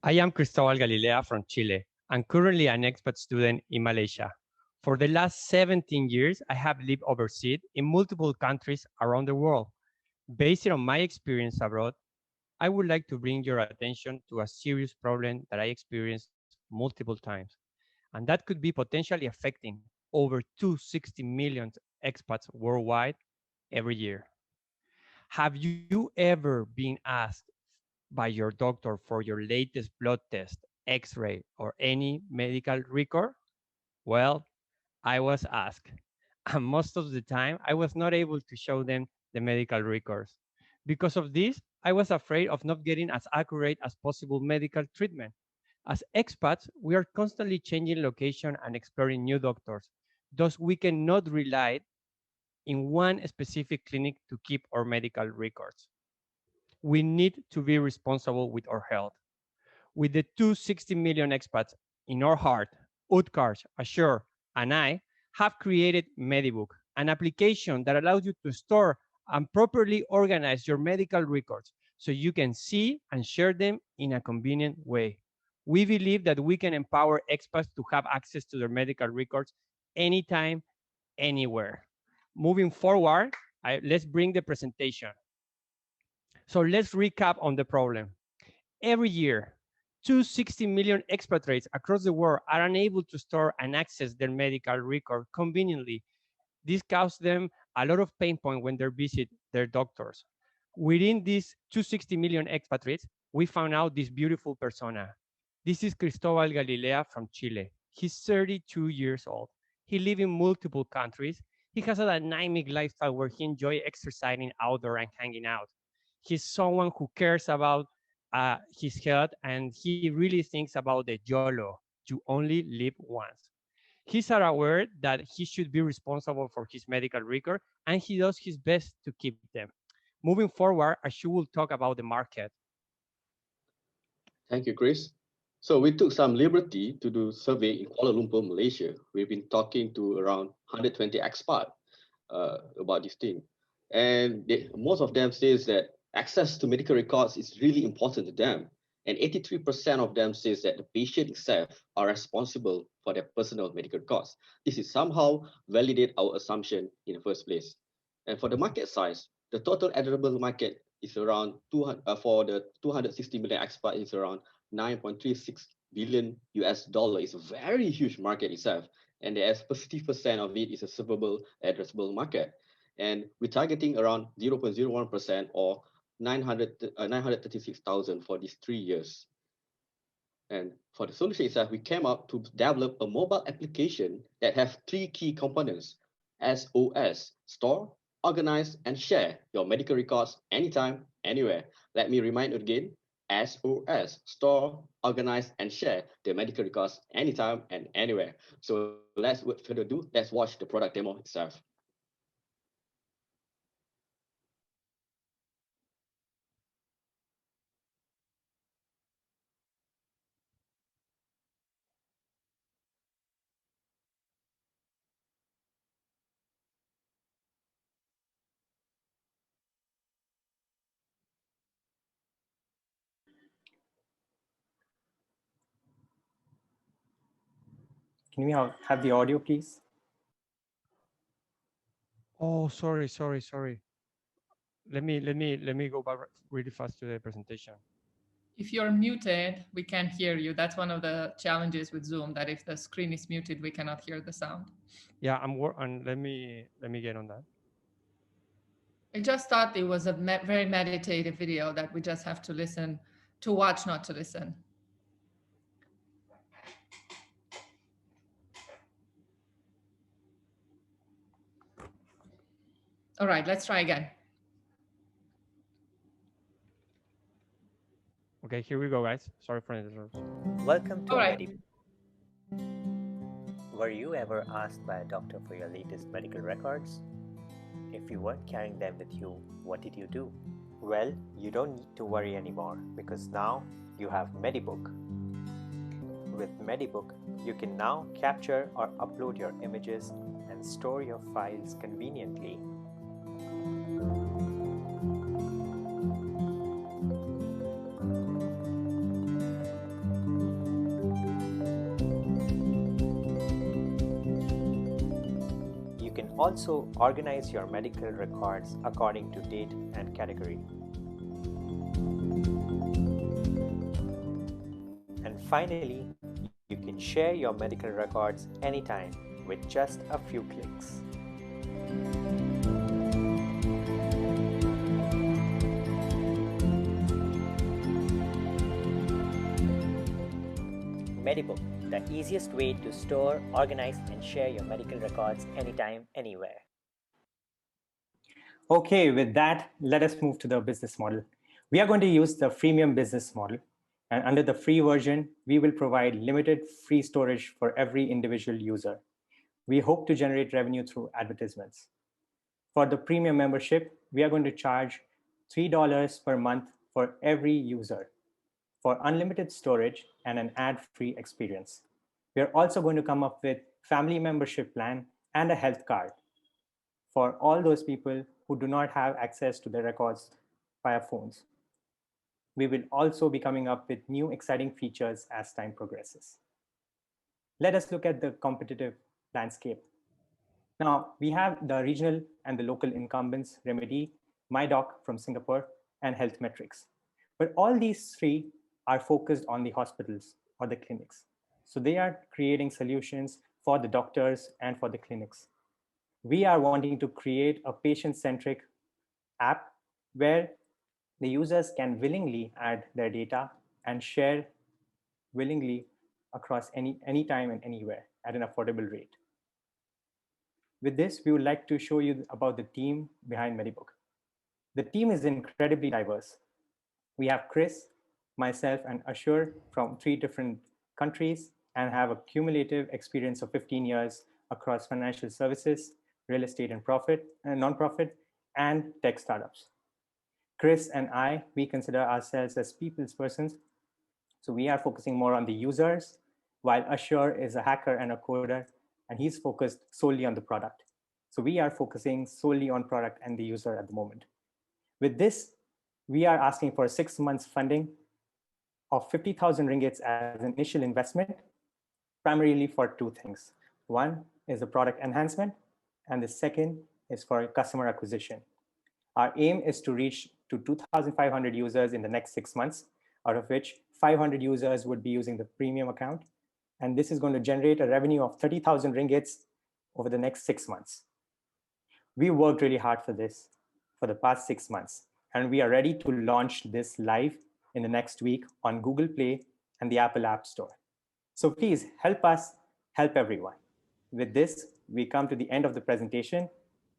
I am Cristóbal Galilea from Chile. I'm currently an expat student in Malaysia. For the last 17 years, I have lived overseas in multiple countries around the world. Based on my experience abroad, I would like to bring your attention to a serious problem that I experienced multiple times, and that could be potentially affecting over 260 million expats worldwide every year. Have you ever been asked by your doctor for your latest blood test, x-ray, or any medical record? Well, I was asked, and most of the time I was not able to show them the medical records. Because of this, I was afraid of not getting as accurate as possible medical treatment. As expats, we are constantly changing location and exploring new doctors. Thus, we cannot rely in one specific clinic to keep our medical records. We need to be responsible with our health. With the 260 million expats in our heart, Utkarsh, Ashur, and I have created MediBook, an application that allows you to store and properly organize your medical records so you can see and share them in a convenient way. We believe that we can empower expats to have access to their medical records anytime, anywhere. Moving forward, let's bring the presentation. So let's recap on the problem. Every year, 260 million expatriates across the world are unable to store and access their medical record conveniently. This causes them a lot of pain point when they visit their doctors. Within these 260 million expatriates, we found out this beautiful persona. This is Cristobal Galilea from Chile. He's 32 years old. He lives in multiple countries. He has a dynamic lifestyle where he enjoys exercising outdoor and hanging out. He's someone who cares about his health, and he really thinks about the YOLO, you only live once. He's aware that he should be responsible for his medical record, and he does his best to keep them. Moving forward, Ashu will talk about the market. Thank you, Chris. So we took some liberty to do survey in Kuala Lumpur, Malaysia. We've been talking to around 120 expats about this thing. And most of them says that access to medical records is really important to them. And 83% of them says that the patient itself are responsible for their personal medical records. This is somehow validate our assumption in the first place. And for the market size, the total addressable market is around for the 260 million expat is around 9.36 billion US dollar. It's a very huge market itself. And as 50% of it is a servable addressable market. And we're targeting around 0.01% or 936,000 for these 3 years. And for the solution itself, we came up to develop a mobile application that have 3 key components: SOS, store, organize, and share your medical records anytime, anywhere. Let me remind you again, SOS, store, organize, and share the medical records anytime and anywhere. So let's without further ado, let's watch the product demo itself. Can we have the audio, please? Oh, sorry. Let me go back really fast to the presentation. If you're muted, we can't hear you. That's one of the challenges with Zoom, that if the screen is muted, we cannot hear the sound. Yeah, and let me get on that. I just thought it was a very meditative video that we just have to listen, to watch, not to listen. All right, let's try again. Okay, here we go, guys. Sorry for the interruption. Welcome to All right. MediBook. Were you ever asked by a doctor for your latest medical records? If you weren't carrying them with you, what did you do? Well, you don't need to worry anymore because now you have MediBook. With MediBook, you can now capture or upload your images and store your files conveniently. also organize your medical records according to date and category. And finally, you can share your medical records anytime with just a few clicks. MediBook, the easiest way to store, organize, and share your medical records anytime, anywhere. Okay, with that, let us move to the business model. We are going to use the freemium business model. And under the free version, we will provide limited free storage for every individual user. We hope to generate revenue through advertisements. For the premium membership, we are going to charge $3 per month for every user for unlimited storage and an ad-free experience. We are also going to come up with family membership plan and a health card for all those people who do not have access to their records via phones. We will also be coming up with new exciting features as time progresses. Let us look at the competitive landscape. Now, we have the regional and the local incumbents, Remedy, MyDoc from Singapore, and Health Metrics. But all these three are focused on the hospitals or the clinics. So they are creating solutions for the doctors and for the clinics. We are wanting to create a patient-centric app where the users can willingly add their data and share willingly across any time and anywhere at an affordable rate. With this, we would like to show you about the team behind MediBook. The team is incredibly diverse. We have Chris, myself, and Ashur from 3 different countries and have a cumulative experience of 15 years across financial services, real estate and nonprofit, and tech startups. Chris and I, we consider ourselves as people's persons. So we are focusing more on the users, while Ashur is a hacker and a coder, and he's focused solely on the product. So we are focusing solely on product and the user at the moment. With this, we are asking for 6 months funding of 50,000 ringgits as an initial investment, primarily for 2 things. One is a product enhancement, and the second is for customer acquisition. Our aim is to reach to 2,500 users in the next 6 months, out of which 500 users would be using the premium account. And this is going to generate a revenue of 30,000 ringgits over the next 6 months. We worked really hard for this for the past 6 months, and we are ready to launch this live in the next week on Google Play and the Apple App Store. So please help us help everyone. With this, we come to the end of the presentation,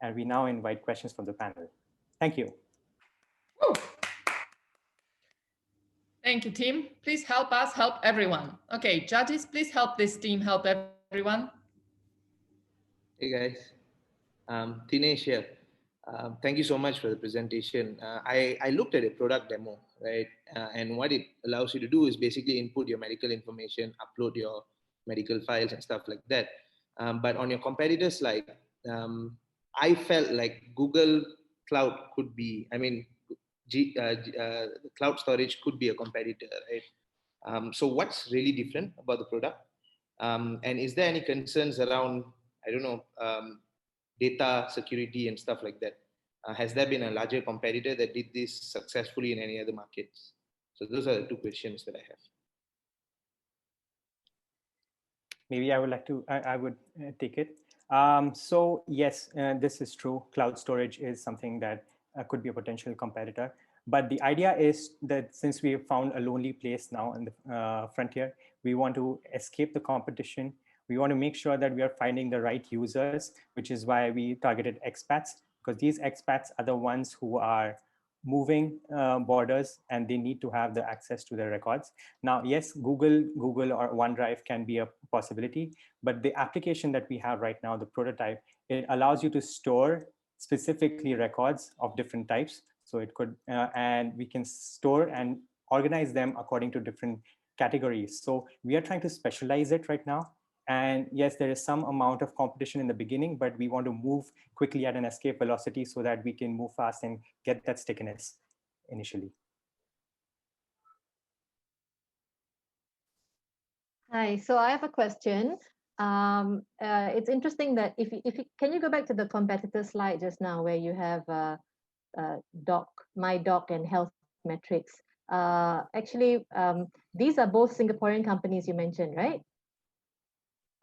and we now invite questions from the panel. Thank you. Woo. Thank you, team. Please help us help everyone. Okay, judges, please help this team help everyone. Hey guys, Dinesh here. Thank you so much for the presentation. I looked at a product demo, right? And what it allows you to do is basically input your medical information, upload your medical files and stuff like that. But on your competitor slide, I felt like Google Cloud could be, cloud storage could be a competitor, right? So what's really different about the product? And is there any concerns around, data security and stuff like that? Has there been a larger competitor that did this successfully in any other markets? So those are the 2 questions that I have. Maybe I would take it. So yes, this is true. Cloud storage is something that could be a potential competitor. But the idea is that since we have found a lonely place now in the frontier, we want to escape the competition. We want to make sure that we are finding the right users, which is why we targeted expats, because these expats are the ones who are moving borders and they need to have the access to their records. Now, yes, Google or OneDrive can be a possibility, but the application that we have right now, the prototype, it allows you to store specifically records of different types. So it could, and we can store and organize them according to different categories. So we are trying to specialize it right now. And yes, there is some amount of competition in the beginning, but we want to move quickly at an escape velocity so that we can move fast and get that stickiness initially. Hi, so I have a question. It's interesting that can you go back to the competitor slide just now where you have my doc and health metrics. Actually, these are both Singaporean companies you mentioned, right?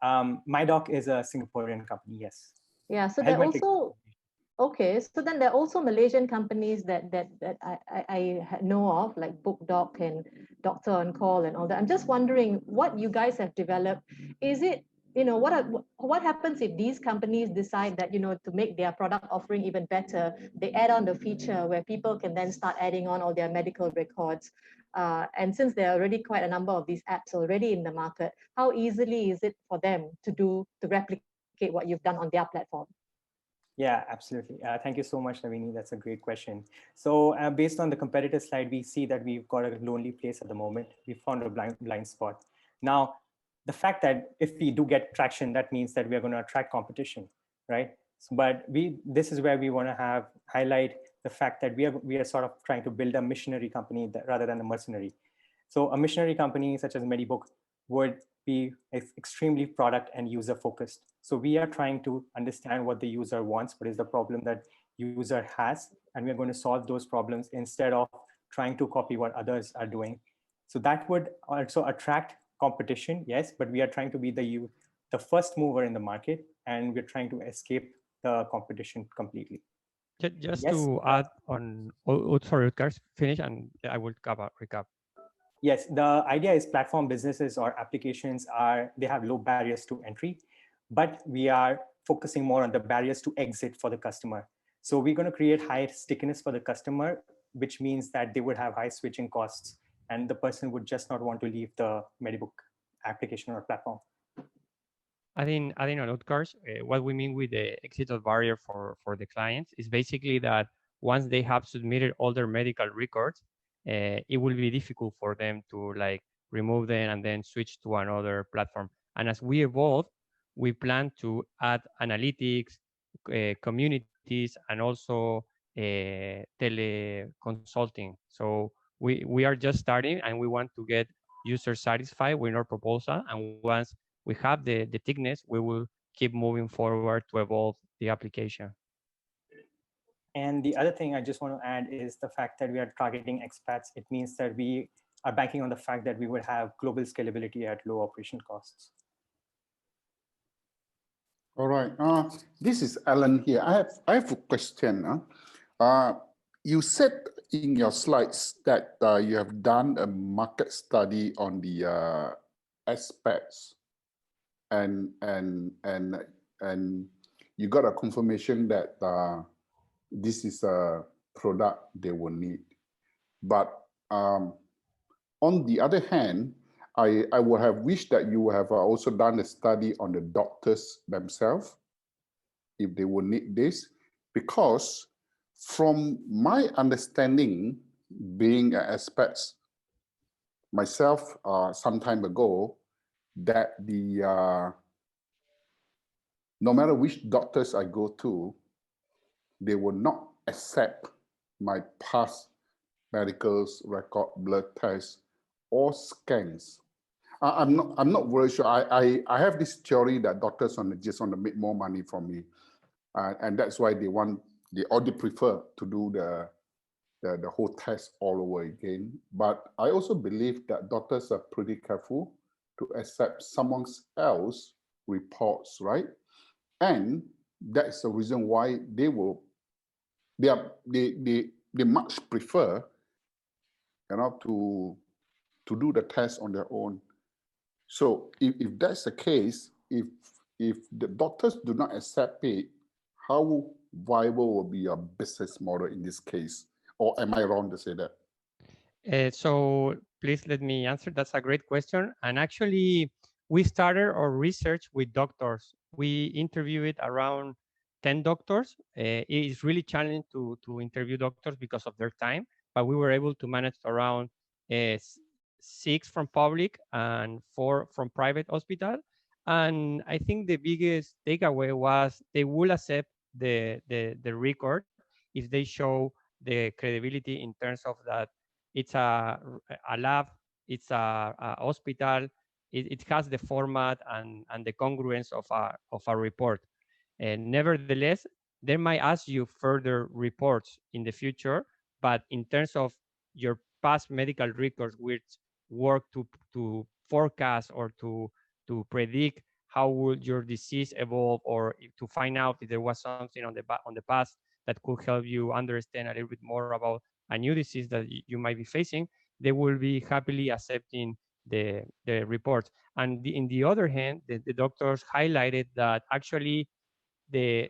MyDoc is a Singaporean company, yes. Yeah, so they're also, okay, so then there are also Malaysian companies that I know of, like BookDoc and Doctor on Call and all that. I'm just wondering what you guys have developed. Is it, what happens if these companies decide that, to make their product offering even better, they add on the feature where people can then start adding on all their medical records. And since there are already quite a number of these apps already in the market, how easily is it for them to replicate what you've done on their platform? Yeah, absolutely. Thank you so much, Navini. That's a great question. So based on the competitor slide, we see that we've got a lonely place at the moment. We found a blind spot. Now, the fact that if we do get traction, that means that we are going to attract competition, right? So, but this is where we want to highlight the fact that we are sort of trying to build a missionary company rather than a mercenary. So a missionary company such as MediBook would be extremely product and user focused. So we are trying to understand what the user wants, what is the problem that user has, and we're going to solve those problems instead of trying to copy what others are doing. So that would also attract competition, yes, but we are trying to be the first mover in the market, and we're trying to escape the competition completely. Just to add on, sorry, Utkarsh, finish and I will recap. Yes, the idea is platform businesses or applications they have low barriers to entry, but we are focusing more on the barriers to exit for the customer. So we're going to create high stickiness for the customer, which means that they would have high switching costs and the person would just not want to leave the MediBook application or platform. I think on Utkarsh, what we mean with the exit barrier for the clients is basically that once they have submitted all their medical records, it will be difficult for them to remove them and then switch to another platform. And as we evolve, we plan to add analytics, communities, and also teleconsulting. So we are just starting and we want to get users satisfied with our proposal. And once we have the thickness, we will keep moving forward to evolve the application. And the other thing I just want to add is the fact that we are targeting expats. It means that we are banking on the fact that we would have global scalability at low operation costs. All right. This is Alan here. I have a question. You said in your slides that you have done a market study on the expats, and you got a confirmation that this is a product they will need. But on the other hand, I would have wished that you would have also done a study on the doctors themselves, if they would need this, because from my understanding, being an expat myself some time ago, that no matter which doctors I go to, they will not accept my past medicals record, blood tests, or scans. I'm not very sure. I have this theory that doctors just want to make more money from me, and that's why they prefer to do the whole test all over again. But I also believe that doctors are pretty careful to accept someone else's reports, right? And that's the reason why they much prefer, to do the test on their own. So if that's the case, if the doctors do not accept it, how viable will be your business model in this case? Or am I wrong to say that? So please let me answer. That's a great question. And actually, we started our research with doctors. We interviewed around 10 doctors. It is really challenging to interview doctors because of their time, but we were able to manage around 6 from public and 4 from private hospital. And I think the biggest takeaway was they will accept the record if they show the credibility in terms of that it's a lab, it's a hospital, it has the format and the congruence of a report. And nevertheless, they might ask you further reports in the future, but in terms of your past medical records, which work to forecast or to predict how would your disease evolve, or to find out if there was something on the past that could help you understand a little bit more about a new disease that you might be facing, they will be happily accepting the reports. And in the other hand, the doctors highlighted that actually the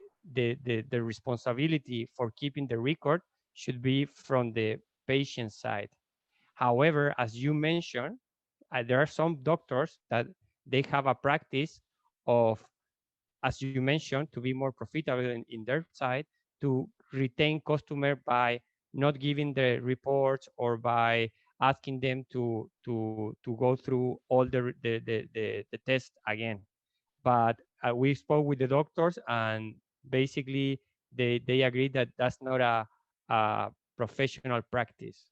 responsibility for keeping the record should be from the patient side. However, as you mentioned, there are some doctors that they have a practice of, as you mentioned, to be more profitable in their side, to retain customer by not giving the reports or by asking them to go through all the tests again. But we spoke with the doctors, and basically they agreed that that's not a professional practice.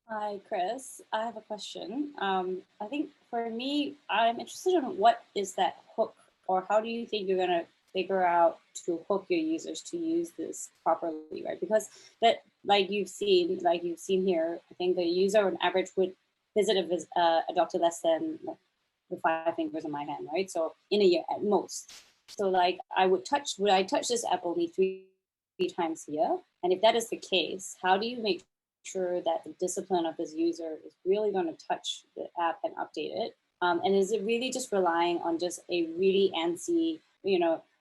Hi, Chris. I have a question. I think for me, I'm interested in what is that hook, or how do you think you're going to figure out to hook your users to use this properly, right? Because that, like you've seen here, I think the user on average would visit a doctor less than the 5 fingers in my hand, right? So in a year at most. So like would I touch this app only three times a year? And if that is the case, how do you make sure that the discipline of this user is really going to touch the app and update it? And is it really just relying on just a really antsy,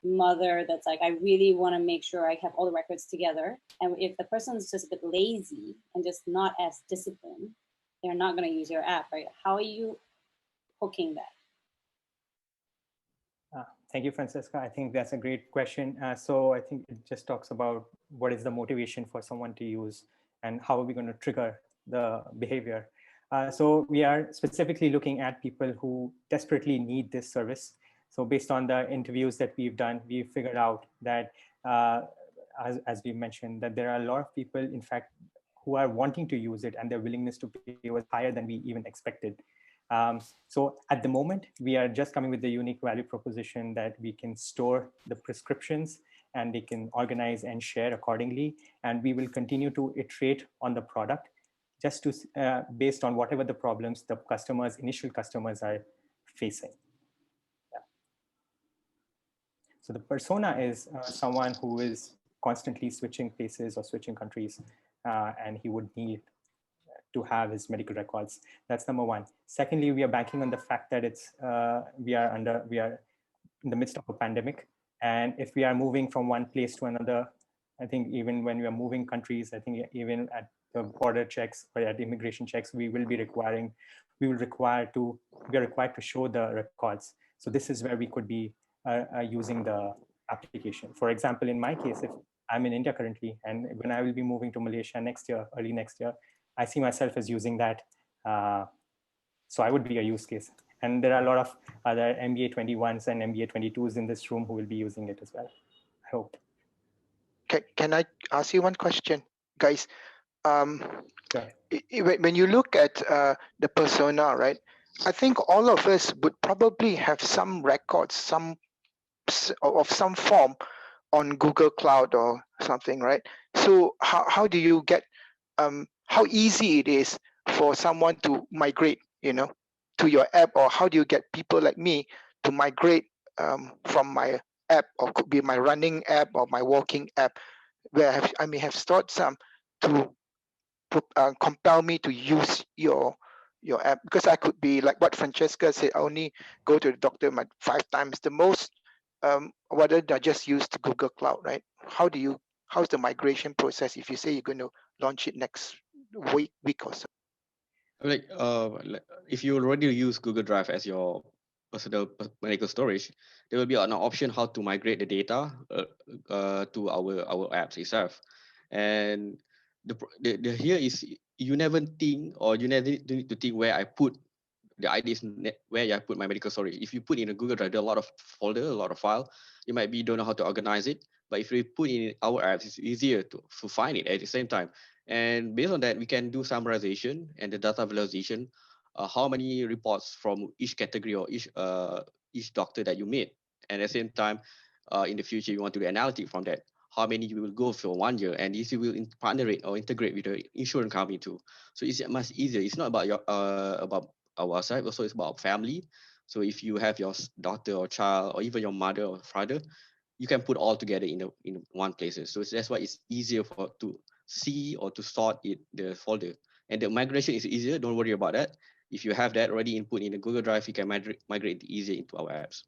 mother that's like, I really want to make sure I have all the records together. And if the person is just a bit lazy and just not as disciplined, they're not going to use your app, right? How are you hooking that? Thank you, Francesca. I think that's a great question. So I think it just talks about what is the motivation for someone to use and how are we going to trigger the behavior. So we are specifically looking at people who desperately need this service. So based on the interviews that we've done, we've figured out that, as we mentioned, that there are a lot of people, in fact, who are wanting to use it, and their willingness to pay was higher than we even expected. So at the moment, we are just coming with the unique value proposition that we can store the prescriptions and they can organize and share accordingly. And we will continue to iterate on the product just to based on whatever the problems the initial customers are facing. Yeah. So the persona is someone who is constantly switching places or switching countries, and he would need to have his medical records. That's number one. Secondly, we are banking on the fact that we are in the midst of a pandemic. And if we are moving from one place to another, I think even when we are moving countries, I think even at the border checks or at immigration checks, we are required to show the records. So this is where we could be using the application. For example, in my case, if I'm in India currently, and when I will be moving to Malaysia early next year, I see myself as using that. So I would be a use case. And there are a lot of other MBA 21s and MBA 22s in this room who will be using it as well, I hope. Can I ask you one question, guys? Sure. When you look at the persona, right? I think all of us would probably have some records, of some form on Google Cloud or something, right? So how do you get, how easy it is for someone to migrate, to your app, or how do you get people like me to migrate from my app, or could be my running app or my walking app, where I may have stored some to compel me to use your app? Because I could be like what Francesca said, I only go to the doctor 5 times the most, whether I just use the Google Cloud, right? How's the migration process if you say you're going to launch it next week or so? Like if you already use Google Drive as your personal medical storage, there will be an option how to migrate the data to our apps itself. And the here is, you never think, or you never need to think where I put the IDs, where I put my medical storage. If you put in a Google Drive, there are a lot of folder, a lot of file. You might don't know how to organize it. But if you put in our apps, it's easier to find it at the same time. And based on that, we can do summarization and the data visualization, how many reports from each category or each doctor that you made. And at the same time, in the future, you want to do analytic from that. How many you will go for 1 year, and this you will partner it or integrate with the insurance company too. So it's much easier. It's not about about our side. Also, it's about family. So if you have your daughter or child, or even your mother or father, you can put all together in one places. So that's why it's easier for to see or to sort it the folder. And the migration is easier. Don't worry about that. If you have that already input in the Google Drive, you can migrate easier into our apps.